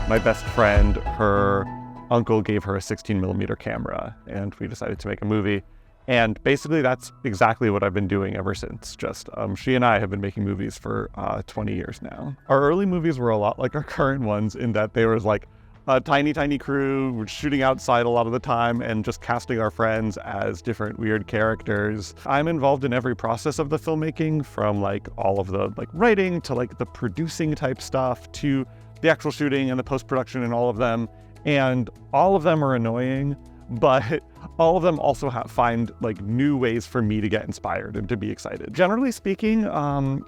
My best friend, her uncle gave her a 16mm camera, and we decided to make a movie. And basically that's exactly what I've been doing ever since. She and I have been making movies for 20 years now. Our early movies were a lot like our current ones in that they were like a tiny crew. We're shooting outside a lot of the time and just casting our friends as different weird characters. I'm involved in every process of the filmmaking, from like all of the like writing to like the producing type stuff to the actual shooting and the post-production and all of them. And all of them are annoying, but all of them also find like new ways for me to get inspired and to be excited. Generally speaking,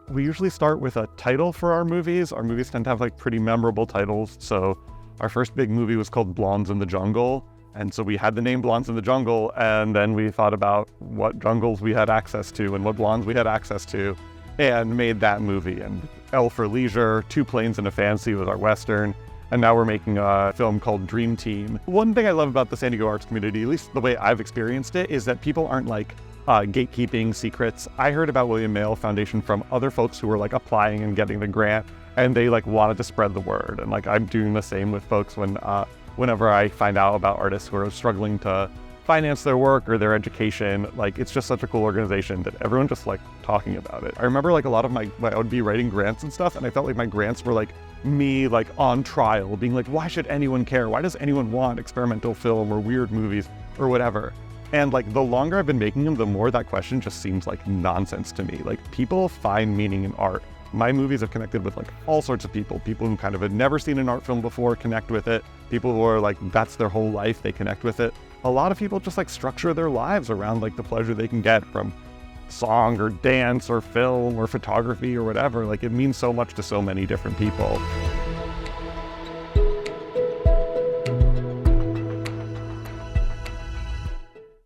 we usually start with a title for our movies. Our movies tend to have like pretty memorable titles. So our first big movie was called Blondes in the Jungle. And so we had the name Blondes in the Jungle, and then we thought about what jungles we had access to and what blondes we had access to, and made that movie. And L for Leisure, Two Planes and a Fancy was our Western. And now we're making a film called Dream Team. One thing I love about the San Diego arts community, at least the way I've experienced it, is that people aren't like gatekeeping secrets. I heard about William Mail Foundation from other folks who were like applying and getting the grant, and they like wanted to spread the word. And like I'm doing the same with folks whenever I find out about artists who are struggling to finance their work or their education. Like it's just such a cool organization that everyone just like talking about it. I remember like a lot of I would be writing grants and stuff, and I felt like my grants were like me like on trial, being like, why should anyone care? Why does anyone want experimental film or weird movies or whatever? And like the longer I've been making them, the more that question just seems like nonsense to me. Like people find meaning in art. My movies have connected with like all sorts of people who kind of had never seen an art film before connect with it. People who are like, that's their whole life, they connect with it. A lot of people just like structure their lives around like the pleasure they can get from song or dance or film or photography or whatever. Like it means so much to so many different people.